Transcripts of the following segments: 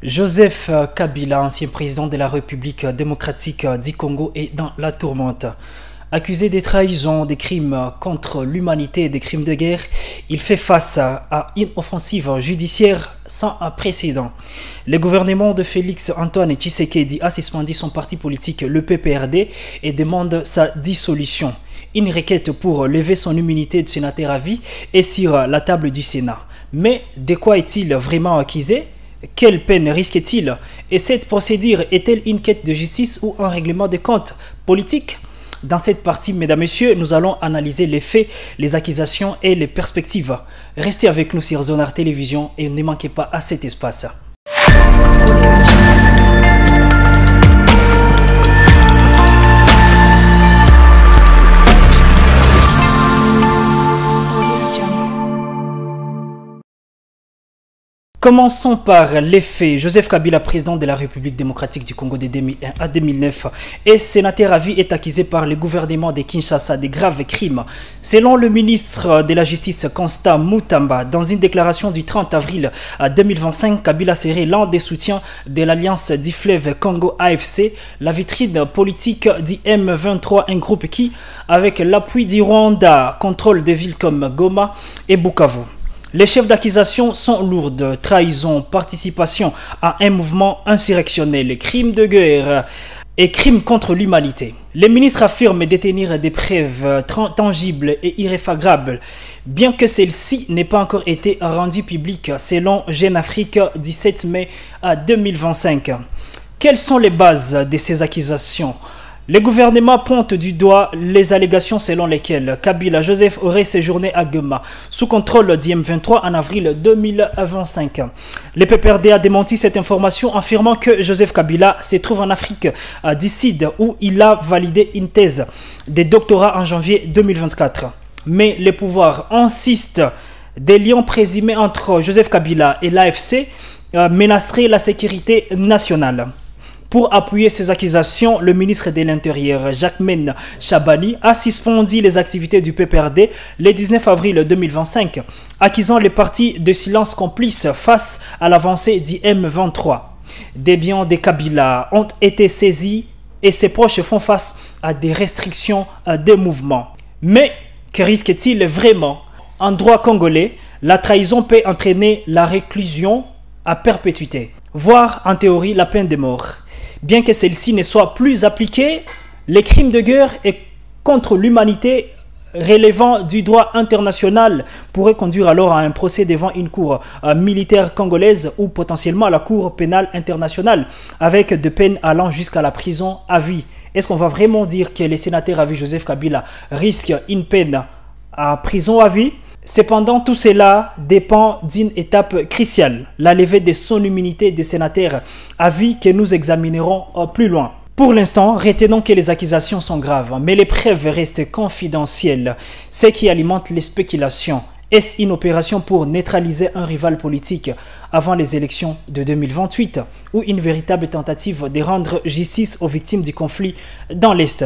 Joseph Kabila, ancien président de la République démocratique du Congo, est dans la tourmente. Accusé de trahison, des crimes contre l'humanité et des crimes de guerre, il fait face à une offensive judiciaire sans précédent. Le gouvernement de Félix Antoine Tshisekedi a suspendu son parti politique, le PPRD, et demande sa dissolution. Une requête pour lever son immunité de sénateur à vie est sur la table du Sénat. Mais de quoi est-il vraiment accusé? Quelle peine risque-t-il? Et cette procédure est-elle une quête de justice ou un règlement de comptes politique? Dans cette partie, mesdames, messieurs, nous allons analyser les faits, les accusations et les perspectives. Restez avec nous sur Zonar Télévision et ne manquez pas à cet espace. Commençons par les faits. Joseph Kabila, président de la République démocratique du Congo de 2001 à 2009 et sénateur à vie, est accusé par le gouvernement de Kinshasa de graves crimes. Selon le ministre de la Justice, Constant Mutamba, dans une déclaration du 30 avril 2025, Kabila serait l'un des soutiens de l'Alliance du fleuve Congo AFC, la vitrine politique du M23, un groupe qui, avec l'appui du Rwanda, contrôle des villes comme Goma et Bukavu. Les chefs d'accusation sont lourdes: trahison, participation à un mouvement insurrectionnel, crimes de guerre et crimes contre l'humanité. Les ministres affirment détenir des preuves tangibles et irréfragables, bien que celle-ci n'ait pas encore été rendue publique, selon Jeune Afrique 17 mai 2025. Quelles sont les bases de ces accusations? Le gouvernement pointe du doigt les allégations selon lesquelles Kabila Joseph aurait séjourné à Goma sous contrôle du M23 en avril 2025. Le PPRD a démenti cette information, affirmant que Joseph Kabila se trouve en Afrique du Sud, où il a validé une thèse de doctorat en janvier 2024. Mais les pouvoirs insistent: des liens présumés entre Joseph Kabila et l'AFC menaceraient la sécurité nationale. Pour appuyer ces accusations, le ministre de l'Intérieur, Jacquemain Chabani, a suspendu les activités du PPRD le 19 avril 2025, accusant les partis de silence complice face à l'avancée du M23. Des biens de Kabila ont été saisis et ses proches font face à des restrictions des mouvements. Mais que risque-t-il vraiment? En droit congolais, la trahison peut entraîner la réclusion à perpétuité, voire en théorie la peine de mort. Bien que celle-ci ne soit plus appliquée, les crimes de guerre et contre l'humanité relevant du droit international pourraient conduire alors à un procès devant une cour militaire congolaise ou potentiellement à la cour pénale internationale, avec des peines allant jusqu'à la prison à vie. Est-ce qu'on va vraiment dire que le sénateur à vie Joseph Kabila risque une peine à prison à vie? Cependant, tout cela dépend d'une étape cruciale: la levée de son immunité de sénateur à vie, que nous examinerons plus loin. Pour l'instant, retenons que les accusations sont graves, mais les preuves restent confidentielles, ce qui alimente les spéculations. Est-ce une opération pour neutraliser un rival politique avant les élections de 2028 ou une véritable tentative de rendre justice aux victimes du conflit dans l'Est?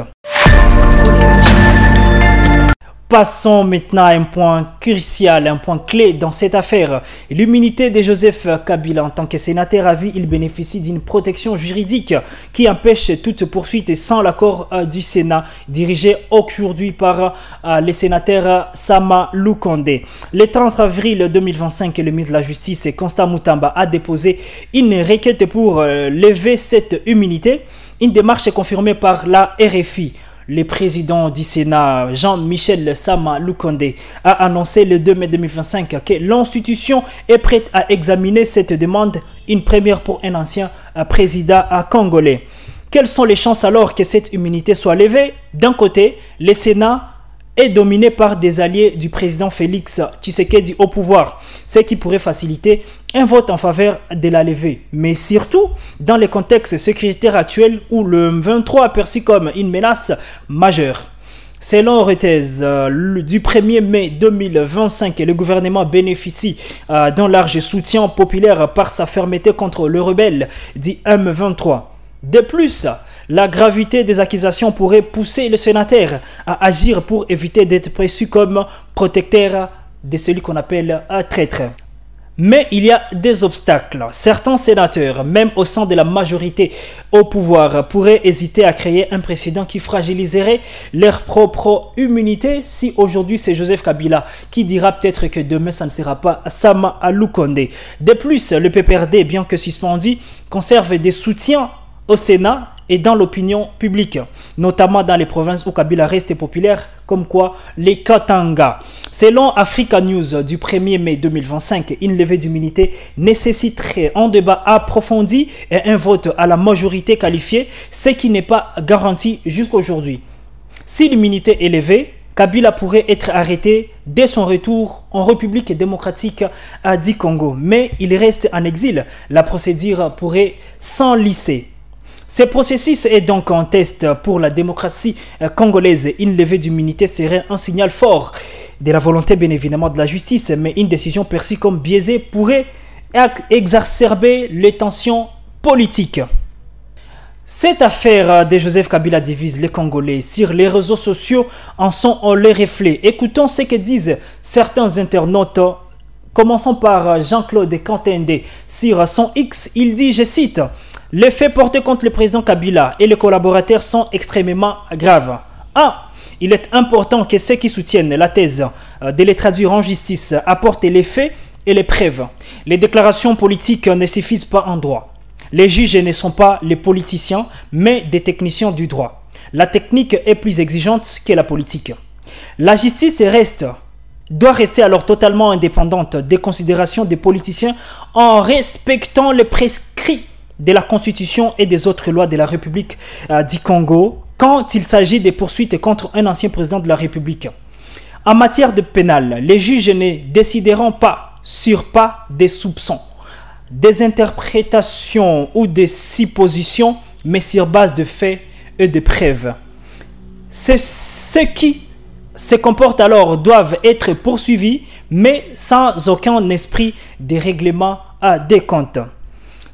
Passons maintenant à un point crucial, un point clé dans cette affaire: l'immunité de Joseph Kabila. En tant que sénateur à vie, il bénéficie d'une protection juridique qui empêche toute poursuite sans l'accord du Sénat, dirigé aujourd'hui par le sénateur Sama Lukonde. Le 30 avril 2025, le ministre de la Justice, Constant Mutamba, a déposé une requête pour lever cette immunité, une démarche confirmée par la RFI. Le président du Sénat, Jean-Michel Sama Lukonde, a annoncé le 2 mai 2025 que l'institution est prête à examiner cette demande, une première pour un ancien président congolais. Quelles sont les chances alors que cette immunité soit levée? D'un côté, le Sénat est dominé par des alliés du président Félix Tshisekedi au pouvoir, ce qui pourrait faciliter un vote en faveur de la levée. Mais surtout, dans le contexte sécuritaire actuel où le M23 est perçu comme une menace majeure. Selon Reuters, du 1er mai 2025, le gouvernement bénéficie d'un large soutien populaire par sa fermeté contre le rebelle dit M23. De plus, la gravité des accusations pourrait pousser le sénateur à agir pour éviter d'être perçu comme protecteur de celui qu'on appelle un traître. Mais il y a des obstacles. Certains sénateurs, même au sein de la majorité au pouvoir, pourraient hésiter à créer un précédent qui fragiliserait leur propre immunité si aujourd'hui c'est Joseph Kabila qui dira peut-être que demain ça ne sera pas Sama Alou Condé. De plus, le PPRD, bien que suspendu, conserve des soutiens au Sénat et dans l'opinion publique, notamment dans les provinces où Kabila reste populaire, comme quoi les Katanga. Selon Africa News du 1er mai 2025, une levée d'immunité nécessiterait un débat approfondi et un vote à la majorité qualifiée, ce qui n'est pas garanti jusqu'aujourd'hui. Si l'immunité est levée, Kabila pourrait être arrêté dès son retour en République démocratique du Congo, mais il reste en exil. La procédure pourrait s'enliser. Ce processus est donc un test pour la démocratie congolaise. Une levée d'immunité serait un signal fort de la volonté bien évidemment de la justice, mais une décision perçue comme biaisée pourrait exacerber les tensions politiques. Cette affaire de Joseph Kabila divise les Congolais. Sur les réseaux sociaux en sont les reflets. Écoutons ce que disent certains internautes. Commençons par Jean-Claude Kantende. Sur son X, il dit, je cite, « Les faits portés contre le président Kabila et les collaborateurs sont extrêmement graves. 1. Il est important que ceux qui soutiennent la thèse de les traduire en justice apportent les faits et les preuves. Les déclarations politiques ne suffisent pas en droit. Les juges ne sont pas les politiciens, mais des techniciens du droit. La technique est plus exigeante que la politique. La justice doit rester alors totalement indépendante des considérations des politiciens en respectant les prescrits de la Constitution et des autres lois de la République du Congo quand il s'agit des poursuites contre un ancien président de la République. En matière de pénal, les juges ne décideront pas sur des soupçons, des interprétations ou des suppositions, mais sur base de faits et de preuves. Ceux qui se comportent alors doivent être poursuivis, mais sans aucun esprit de règlement des comptes.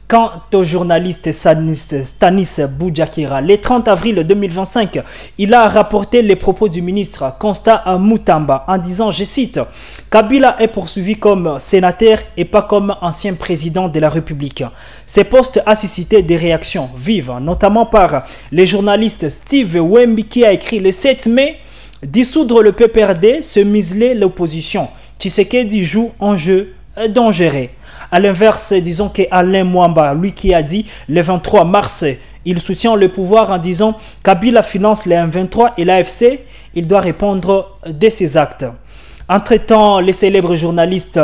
Quant au journaliste Stanis Boudiakira, le 30 avril 2025, il a rapporté les propos du ministre Constant Mutamba en disant, je cite, « Kabila est poursuivi comme sénateur et pas comme ancien président de la République. » Ce poste a suscité des réactions vives, notamment par les journalistes Steve Wemby qui a écrit le 7 mai « Dissoudre le PPRD, se museler l'opposition. Tshisekedi joue un jeu dangereux. » À l'inverse, disons qu'Alain Mwamba, lui qui a dit le 23 mars, il soutient le pouvoir en disant Kabila finance les M23 et l'AFC, il doit répondre de ses actes. Entre-temps, le célèbre journaliste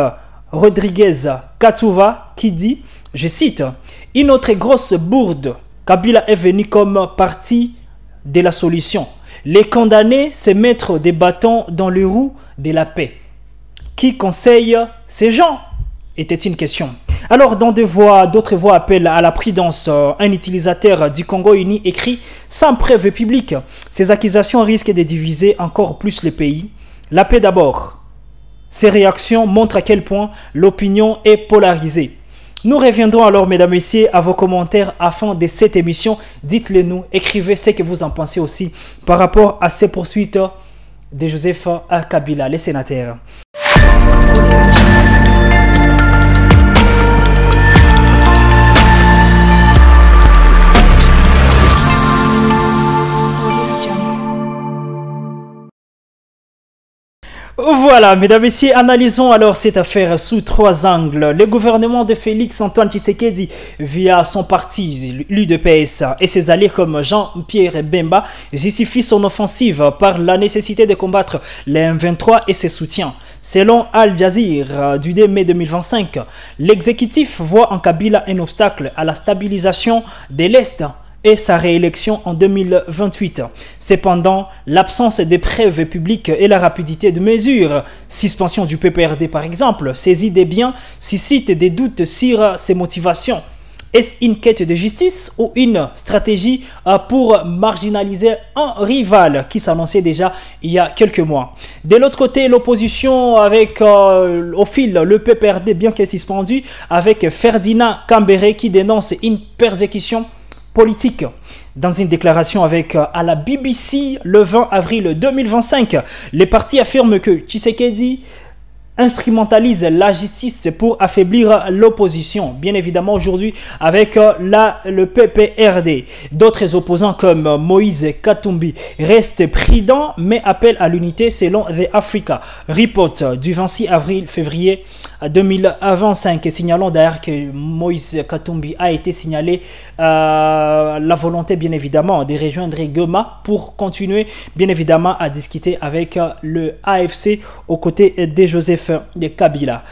Rodriguez Katouva qui dit, je cite, « Une autre grosse bourde, Kabila est venu comme partie de la solution. Les condamnés, c'est mettre des bâtons dans les roues de la paix. Qui conseille ces gens ?» était une question. Alors, dans d'autres voix appellent à la prudence. Un utilisateur du Congo Uni écrit « Sans preuve publique, ces accusations risquent de diviser encore plus le pays. La paix d'abord. » Ces réactions montrent à quel point l'opinion est polarisée. Nous reviendrons alors, mesdames et messieurs, à vos commentaires à la fin de cette émission. Dites-le nous, écrivez ce que vous en pensez aussi par rapport à ces poursuites de Joseph Kabila, les sénateurs. Voilà, mesdames et messieurs, analysons alors cette affaire sous trois angles. Le gouvernement de Félix Antoine Tshisekedi, via son parti, l'UDPS, et ses alliés comme Jean-Pierre Bemba, justifie son offensive par la nécessité de combattre les M23 et ses soutiens. Selon Al Jazeera du 2 mai 2025, l'exécutif voit en Kabila un obstacle à la stabilisation de l'Est et sa réélection en 2028. Cependant, l'absence de preuves publiques et la rapidité de mesures, suspension du PPRD par exemple, saisie des biens, suscitent des doutes sur ses motivations. Est-ce une quête de justice ou une stratégie pour marginaliser un rival qui s'annonçait déjà il y a quelques mois? De l'autre côté, l'opposition avec au fil le PPRD bien que suspendu, avec Ferdinand Kambere qui dénonce une persécution politique. Dans une déclaration à la BBC le 20 avril 2025, les partis affirment que Tshisekedi instrumentalise la justice pour affaiblir l'opposition. Bien évidemment, aujourd'hui, avec le PPRD, d'autres opposants comme Moïse Katumbi restent prudents mais appellent à l'unité selon The Africa Report du 26 février 2025, signalant d'ailleurs que Moïse Katumbi a été signalé la volonté bien évidemment de rejoindre Goma pour continuer bien évidemment à discuter avec le AFC aux côtés de Joseph Kabila.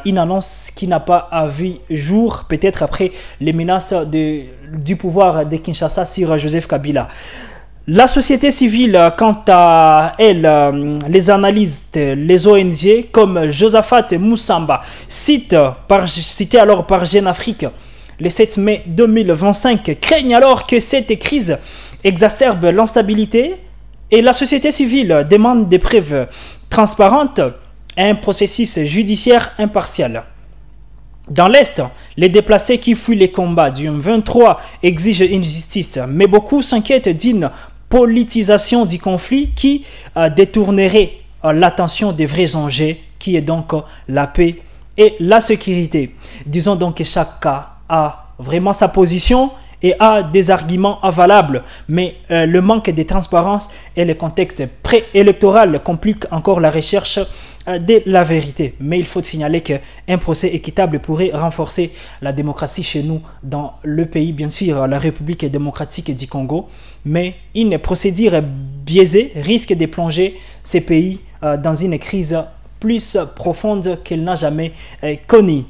Une annonce qui n'a pas vu jour peut-être après les menaces du pouvoir de Kinshasa sur Joseph Kabila. La société civile, quant à elle, les analystes, les ONG comme Josaphat Moussamba, cité alors par Jeune Afrique, le 7 mai 2025, craignent alors que cette crise exacerbe l'instabilité et la société civile demande des preuves transparentes et un processus judiciaire impartial. Dans l'Est, les déplacés qui fuient les combats du M23 exigent une justice, mais beaucoup s'inquiètent d'une politisation du conflit qui détournerait l'attention des vrais enjeux, qui est donc la paix et la sécurité. Disons donc que chaque cas a vraiment sa position et a des arguments valables, mais le manque de transparence et le contexte préélectoral compliquent encore la recherche de la vérité. Mais il faut signaler qu'un procès équitable pourrait renforcer la démocratie chez nous dans le pays, bien sûr, la République démocratique du Congo, mais une procédure biaisée risque de plonger ces pays dans une crise plus profonde qu'elle n'a jamais connue.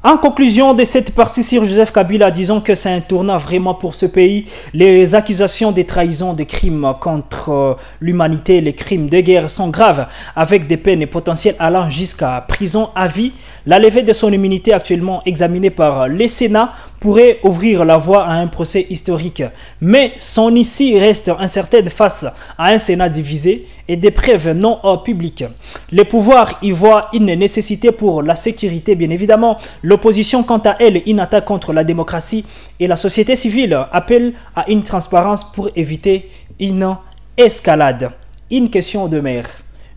En conclusion de cette partie sur Joseph Kabila, disons que c'est un tournant vraiment pour ce pays. Les accusations de trahison, de crimes contre l'humanité, les crimes de guerre sont graves, avec des peines potentielles allant jusqu'à prison à vie. La levée de son immunité actuellement examinée par le Sénat pourrait ouvrir la voie à un procès historique. Mais son issue reste incertaine face à un Sénat divisé et des preuves non publiques. Les pouvoirs y voient une nécessité pour la sécurité, bien évidemment. L'opposition, quant à elle, une attaque contre la démocratie et la société civile appelle à une transparence pour éviter une escalade. Une question de maire.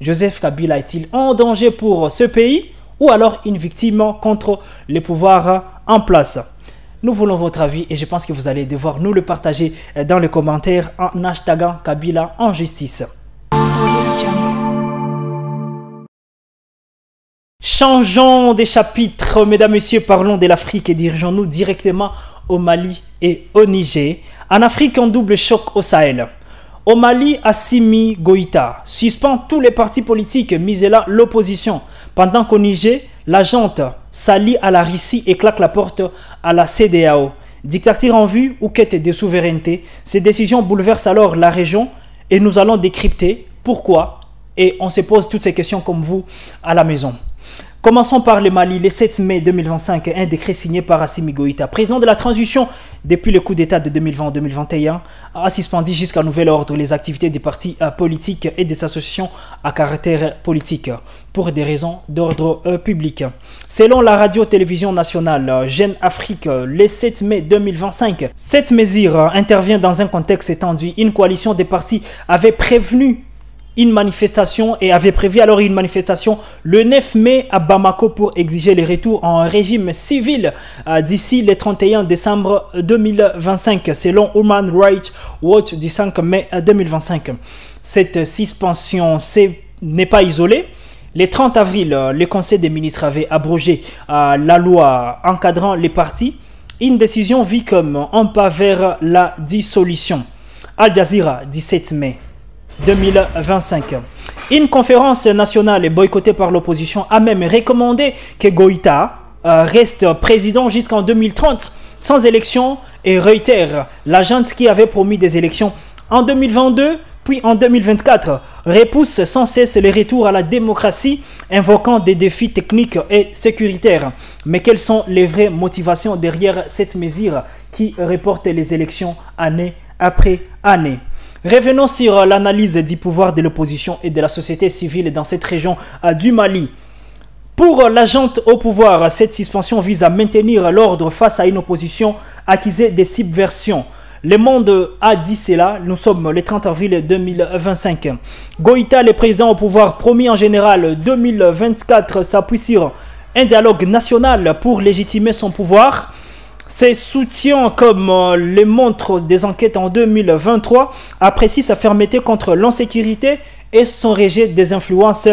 Joseph Kabila est-il en danger pour ce pays ou alors une victime contre les pouvoirs en place? Nous voulons votre avis et je pense que vous allez devoir nous le partager dans les commentaires en hashtagant Kabila en justice. Changeons des chapitres, mesdames, messieurs, parlons de l'Afrique et dirigeons-nous directement au Mali et au Niger. En Afrique, un double choc au Sahel. Au Mali, Assimi Goïta suspend tous les partis politiques, mise là l'opposition. Pendant qu'au Niger, la junte s'allie à la Russie et claque la porte à la CEDEAO. Dictature en vue ou quête de souveraineté, ces décisions bouleversent alors la région et nous allons décrypter pourquoi. Et on se pose toutes ces questions comme vous à la maison. Commençons par le Mali. Le 7 mai 2025, un décret signé par Assimi Goïta, président de la transition depuis le coup d'État de 2020-2021, a suspendu jusqu'à nouvel ordre les activités des partis politiques et des associations à caractère politique pour des raisons d'ordre public. Selon la radio-télévision nationale Jeune Afrique, le 7 mai 2025, cette mesure intervient dans un contexte étendu. Une coalition des partis avait prévenu une manifestation et avait prévu alors une manifestation le 9 mai à Bamako pour exiger le retour en régime civil d'ici le 31 décembre 2025 selon Human Rights Watch du 5 mai 2025. Cette suspension n'est pas isolée. Le 30 avril, le Conseil des ministres avait abrogé la loi encadrant les partis. Une décision vue comme un pas vers la dissolution. Al Jazeera, 17 mai 2025. Une conférence nationale boycottée par l'opposition a même recommandé que Goïta reste président jusqu'en 2030 sans élection et réitère l'agente qui avait promis des élections en 2022 puis en 2024 repousse sans cesse le retour à la démocratie invoquant des défis techniques et sécuritaires. Mais quelles sont les vraies motivations derrière cette mesure qui reporte les élections année après année? Revenons sur l'analyse du pouvoir de l'opposition et de la société civile dans cette région du Mali. Pour la junte au pouvoir, cette suspension vise à maintenir l'ordre face à une opposition accusée de subversion. Le Monde a dit cela. Nous sommes le 30 avril 2025. Goïta, le président au pouvoir promis en général 2024, s'appuie sur un dialogue national pour légitimer son pouvoir. Ses soutiens, comme le montrent des enquêtes en 2023, apprécient sa fermeté contre l'insécurité et son rejet des influences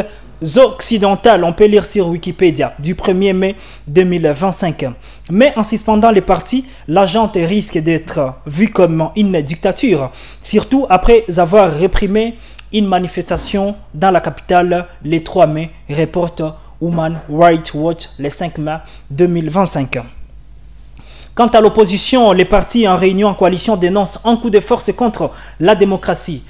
occidentales. On peut lire sur Wikipédia du 1er mai 2025. Mais en suspendant les partis, la junte risque d'être vue comme une dictature, surtout après avoir réprimé une manifestation dans la capitale le 3 mai, reporte Human Rights Watch le 5 mai 2025. Quant à l'opposition, les partis en réunion en coalition dénoncent un coup de force contre la démocratie.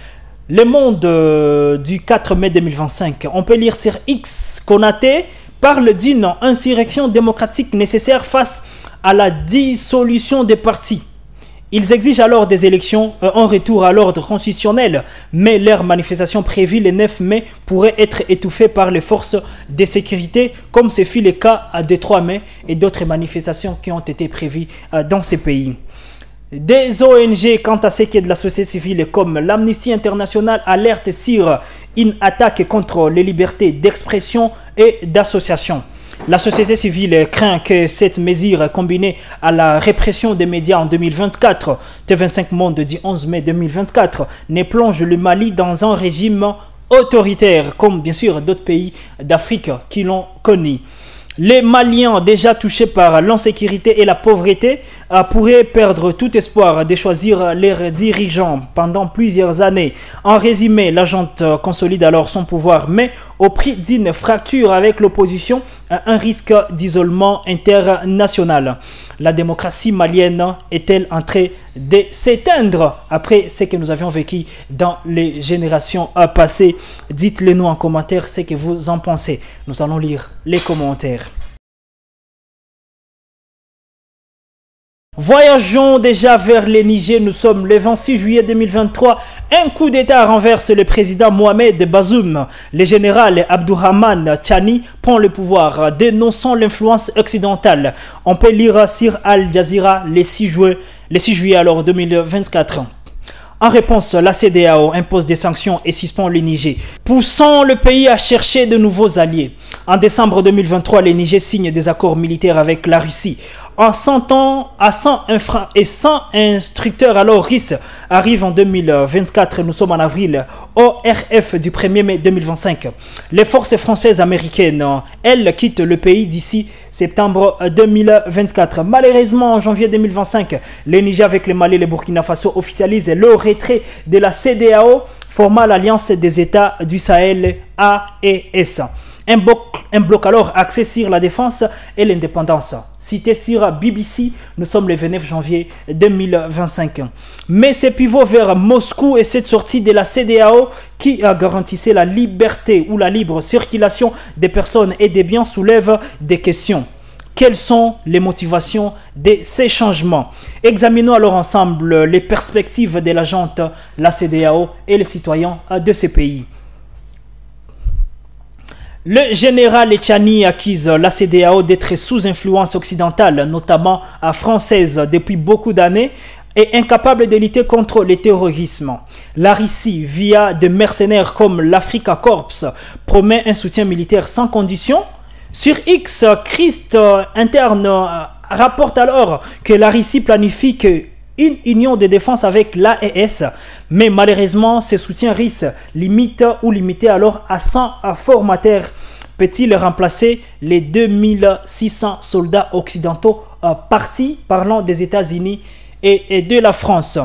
Le Monde du 4 mai 2025, on peut lire sur X, Konaté parle d'une insurrection démocratique nécessaire face à la dissolution des partis. Ils exigent alors des élections, un retour à l'ordre constitutionnel, mais leur manifestation prévue le 9 mai pourrait être étouffée par les forces de sécurité, comme ce fut le cas à Détroit mai et d'autres manifestations qui ont été prévues dans ces pays. Des ONG, quant à ce qui est de la société civile, comme l'Amnesty International, alertent sur une attaque contre les libertés d'expression et d'association. La société civile craint que cette mesure, combinée à la répression des médias en 2024, T25 Monde du 11 mai 2024, ne plonge le Mali dans un régime autoritaire, comme bien sûr d'autres pays d'Afrique qui l'ont connu. Les Maliens, déjà touchés par l'insécurité et la pauvreté, pourraient perdre tout espoir de choisir leurs dirigeants pendant plusieurs années. En résumé, la junte consolide alors son pouvoir, mais au prix d'une fracture avec l'opposition, un risque d'isolement international. La démocratie malienne est-elle en train de s'éteindre après ce que nous avions vécu dans les générations passées? Dites-le nous en commentaire ce que vous en pensez. Nous allons lire les commentaires. Voyageons déjà vers le Niger. Nous sommes le 26 juillet 2023. Un coup d'État renverse le président Mohamed Bazoum. Le général Abdourahmane Tchani prend le pouvoir, dénonçant l'influence occidentale. On peut lire sur Al Jazeera le 6 juillet alors 2024. En réponse, la CEDEAO impose des sanctions et suspend le Niger, poussant le pays à chercher de nouveaux alliés. En décembre 2023, le Niger signe des accords militaires avec la Russie. En 100 ans, à 100 instructeurs alors russes arrivent en 2024. Nous sommes en avril. ORF du 1er mai 2025. Les forces françaises américaines, elles, quittent le pays d'ici septembre 2024. Malheureusement, en janvier 2025, le Niger avec le Mali et le Burkina Faso officialisent le retrait de la CEDEAO, formant l'Alliance des États du Sahel AES. Un bloc alors axé sur la défense et l'indépendance. Cité sur BBC, nous sommes le 29 janvier 2025. Mais ce pivot vers Moscou et cette sortie de la CEDEAO qui garantissait la liberté ou la libre circulation des personnes et des biens soulève des questions. Quelles sont les motivations de ces changements? Examinons alors ensemble les perspectives de la junte, la CEDEAO et les citoyens de ces pays. Le général Tchani accuse la CEDEAO d'être sous influence occidentale, notamment française, depuis beaucoup d'années et incapable de lutter contre le terrorisme. La Russie, via des mercenaires comme l'Africa Corps, promet un soutien militaire sans condition. Sur X, Christ interne rapporte alors que la Russie planifie une union de défense avec l'AES, mais malheureusement, ce soutien russe limite ou limité alors à 100 formateurs. Peut-il remplacer les 2600 soldats occidentaux partis parlant des États-Unis et de la France?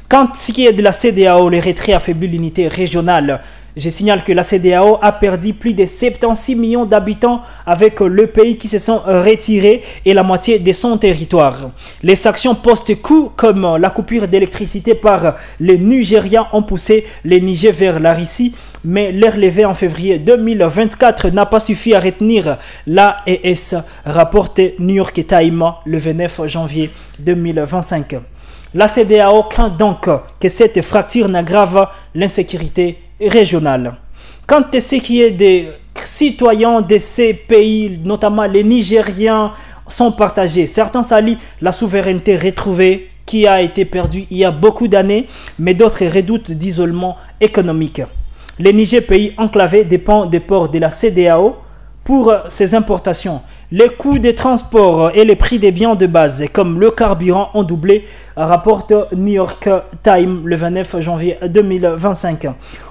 Quant à ce qui est de la CEDEAO, le retrait affaiblit l'unité régionale. Je signale que la CEDEAO a perdu plus de 76 millions d'habitants avec le pays qui se sont retirés et la moitié de son territoire. Les sanctions post-coup comme la coupure d'électricité par les Nigérians ont poussé les Niger vers la Russie, mais leur levée en février 2024 n'a pas suffi à retenir l'AES, rapporte New York Times le 29 janvier 2025. La CEDEAO craint donc que cette fracture n'aggrave l'insécurité régionale. Quant à ce qui est des citoyens de ces pays, notamment les Nigériens, sont partagés. Certains s'allient la souveraineté retrouvée qui a été perdu il y a beaucoup d'années, mais d'autres redoutent d'isolement économique. Le Niger, pays enclavé, dépend des ports de la CEDEAO pour ses importations. Les coûts des transports et les prix des biens de base, comme le carburant, ont doublé, rapporte New York Times le 29 janvier 2025.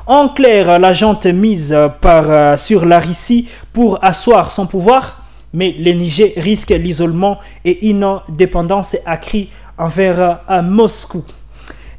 En clair, la junte mise sur la Russie pour asseoir son pouvoir, mais le Niger risque l'isolement et une dépendance accrue envers Moscou.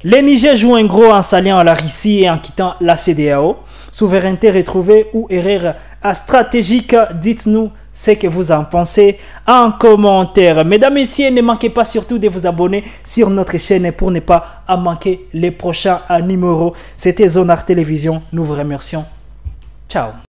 Le Niger joue un gros en s'alliant à la Russie et en quittant la CEDEAO. Souveraineté retrouvée ou erreur stratégique? Dites-nous ce que vous en pensez en commentaire. Mesdames et messieurs, ne manquez pas surtout de vous abonner sur notre chaîne pour ne pas manquer les prochains numéros. C'était Zonart Télévision. Nous vous remercions. Ciao.